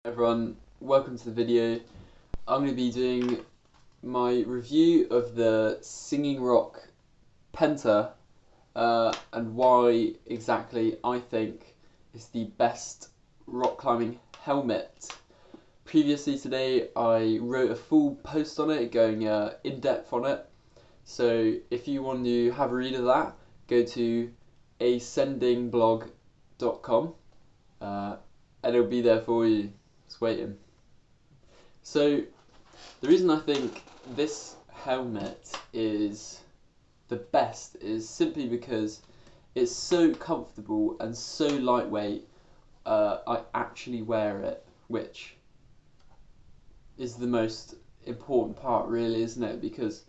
Everyone, welcome to the video. I'm going to be doing my review of the Singing Rock PENTA and why exactly I think it's the best rock climbing helmet. Previously today I wrote a full post on it going in depth on it, so if you want to have a read of that, go to ascendingblog.com and it'll be there for you. It's waiting. So the reason I think this helmet is the best is simply because it's so comfortable and so lightweight. I actually wear it, which is the most important part, really, isn't it? Because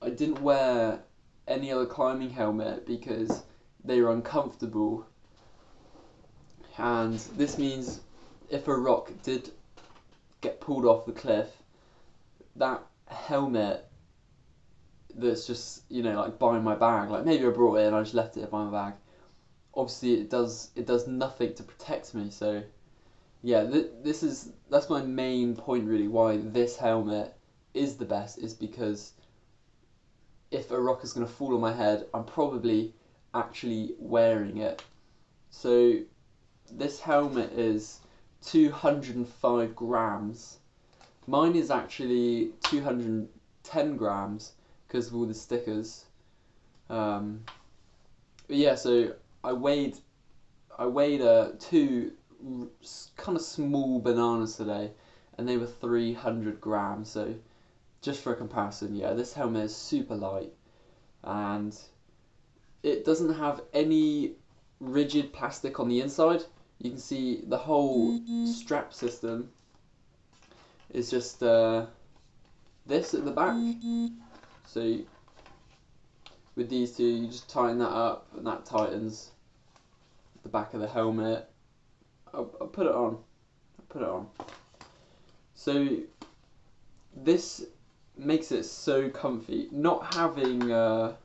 I didn't wear any other climbing helmet because they were uncomfortable, and this means if a rock did get pulled off the cliff, that helmet that's just, like by my bag, like maybe I brought it and I just left it by my bag, obviously it does nothing to protect me. So yeah, that's my main point really, why this helmet is the best, is because if a rock is going to fall on my head, I'm probably actually wearing it. So this helmet is 205 grams. Mine is actually 210 grams because of all the stickers. But yeah, so I weighed two kind of small bananas today, and they were 300 grams. So just for a comparison, yeah, this helmet is super light, and it doesn't have any rigid plastic on the inside. You can see the whole strap system is just this at the back. So with these two, you just tighten that up, and that tightens the back of the helmet. I'll put it on. So this makes it so comfy. Not having a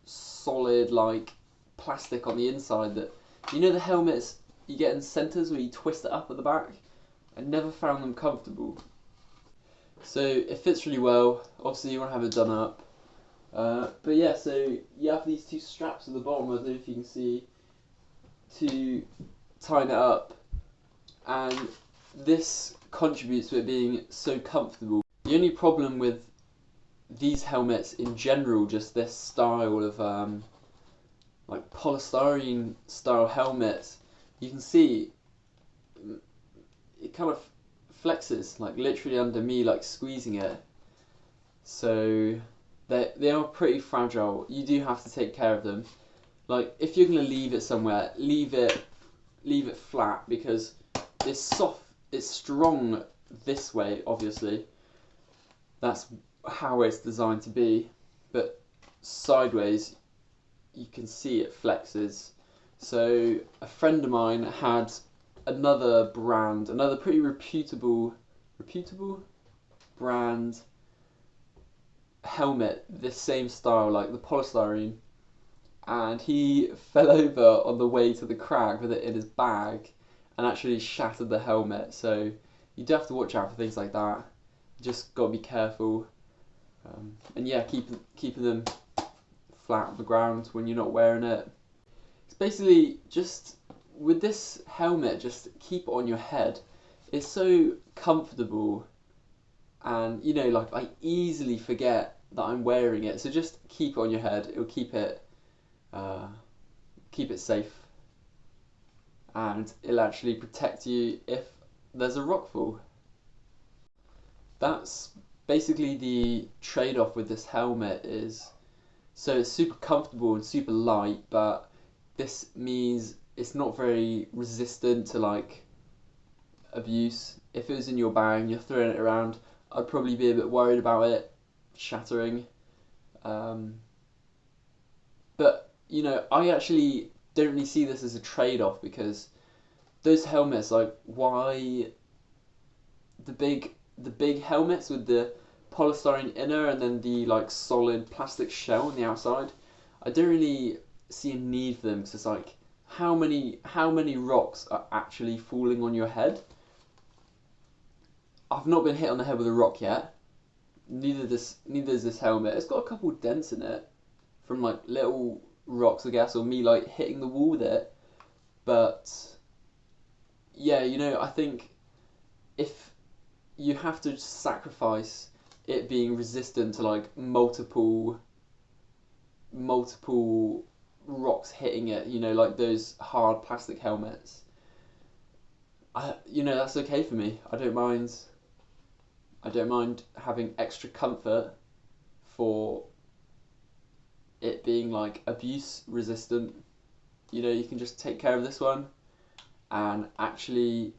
solid like plastic on the inside, that the helmets you get in centres where you twist it up at the back. I never found them comfortable. So it fits really well. Obviously you want to have it done up, but yeah, so you have these two straps at the bottom, I don't know if you can see, to tighten it up, and this contributes to it being so comfortable. The only problem with these helmets in general, just this style of like polystyrene style helmets, you can see it kind of flexes, like literally under me, like squeezing it. So they are pretty fragile. You do have to take care of them. Like if you're gonna leave it somewhere, leave it flat, because it's soft, it's strong this way, obviously. That's how it's designed to be, but sideways you can see it flexes. So a friend of mine had another brand, another pretty reputable brand helmet, this same style, like the polystyrene, and he fell over on the way to the crag with it in his bag and actually shattered the helmet. So you do have to watch out for things like that. You just got to be careful, and yeah, keeping them flat on the ground when you're not wearing it. It's basically just, with this helmet, just keep it on your head. It's so comfortable, and like I easily forget that I'm wearing it. So just keep it on your head. It'll keep it safe, and it'll actually protect you if there's a rock fall. That's basically the trade-off with this helmet, is so it's super comfortable and super light, but this means it's not very resistant to like abuse. If it was in your bag and you're throwing it around, I'd probably be a bit worried about it shattering. But I actually don't really see this as a trade-off, because those helmets, like, why the big helmets with the polystyrene inner and then the like solid plastic shell on the outside, I don't really see a need for them, because it's like how many rocks are actually falling on your head. I've not been hit on the head with a rock yet. Neither is this helmet. It's got a couple dents in it from like little rocks, I guess, or me like hitting the wall with it. But yeah, you know, I think if you have to sacrifice it being resistant to like multiple rocks hitting it, you know, like those hard plastic helmets, you know, that's okay for me. I don't mind having extra comfort for it being like abuse resistant. You know, you can just take care of this one, and actually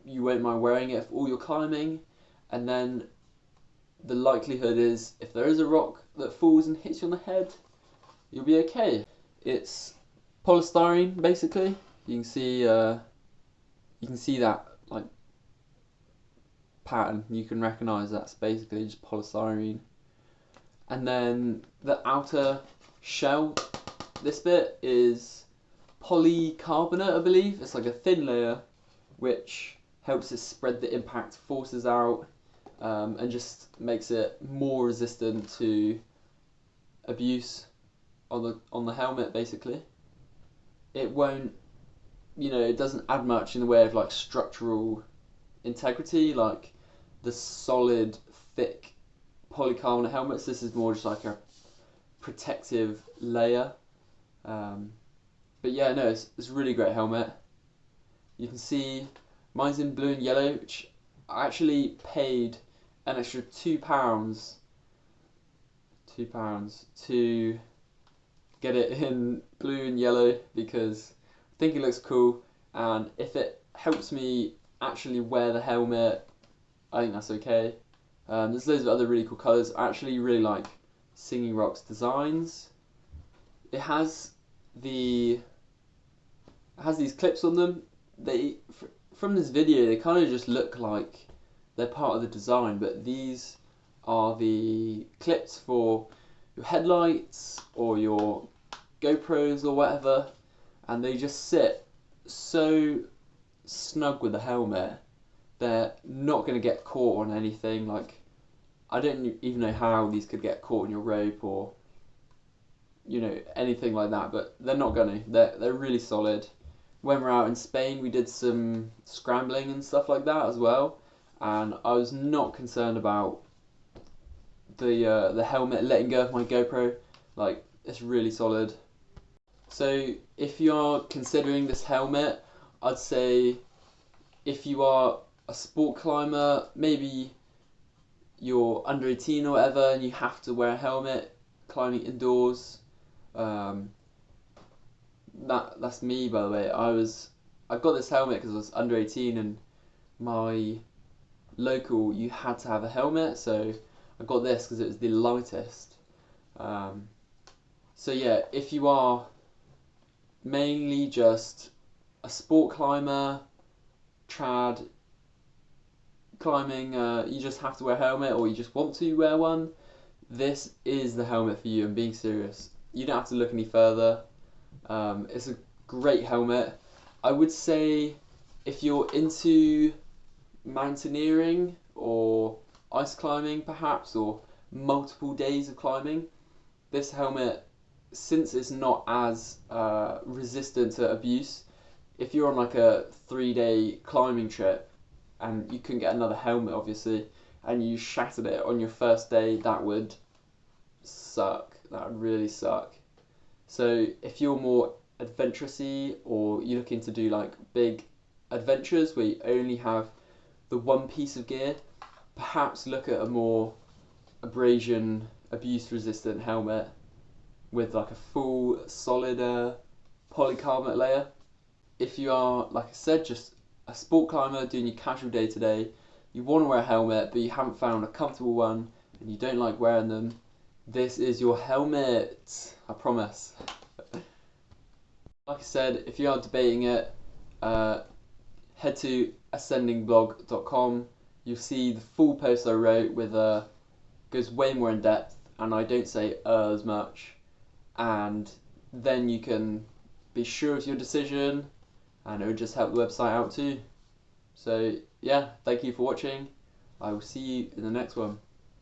you won't mind wearing it for all your climbing, and then the likelihood is if there is a rock that falls and hits you on the head, you'll be okay. It's polystyrene basically. You can see that like pattern. You can recognise that's basically just polystyrene. And then the outer shell, this bit is polycarbonate, I believe. It's like a thin layer which helps it spread the impact forces out, and just makes it more resistant to abuse on the helmet basically. It won't, you know, it doesn't add much in the way of like structural integrity like the solid thick polycarbonate helmets. This is more just like a protective layer. But yeah, no, it's a really great helmet. You can see mine's in blue and yellow, which I actually paid an extra £2 to get it in blue and yellow because I think it looks cool, and if it helps me actually wear the helmet, I think that's okay. There's loads of other really cool colours. I actually really like Singing Rock's designs. It has these clips on them. From this video, they kind of just look like they're part of the design, but these are the clips for your headlights or your GoPros or whatever, and they just sit so snug with the helmet. They're not going to get caught on anything. Like, I don't even know how these could get caught in your rope or, you know, anything like that, but they're not going to. They're really solid. When we're out in Spain, we did some scrambling and stuff like that as well, and I was not concerned about the helmet letting go of my GoPro. Like, it's really solid. So if you are considering this helmet, I'd say if you are a sport climber, maybe you're under 18 or whatever, and you have to wear a helmet climbing indoors. That's me, by the way. I got this helmet because I was under 18, and my local, you had to have a helmet, so I got this because it was the lightest. So yeah, if you are mainly just a sport climber, trad climbing, you just have to wear a helmet, or you just want to wear one, this is the helmet for you. I'm being serious. You don't have to look any further. It's a great helmet. I would say if you're into mountaineering or ice climbing perhaps, or multiple days of climbing, this helmet, since it's not as resistant to abuse, if you're on like a 3-day climbing trip and you couldn't get another helmet obviously, and you shattered it on your first day, that would suck. That would really suck. So if you're more adventurous-y, or you're looking to do like big adventures where you only have the one piece of gear, perhaps look at a more abrasion, abuse resistant helmet with like a full solid polycarbonate layer. If you are, like I said, just a sport climber doing your casual day to day, you want to wear a helmet but you haven't found a comfortable one and you don't like wearing them, this is your helmet, I promise. Like I said, if you are debating it, head to ascendingblog.com. You'll see the full post I wrote with goes way more in depth, and I don't say as much, and then you can be sure of your decision, and it would just help the website out too. So yeah, thank you for watching. I will see you in the next one.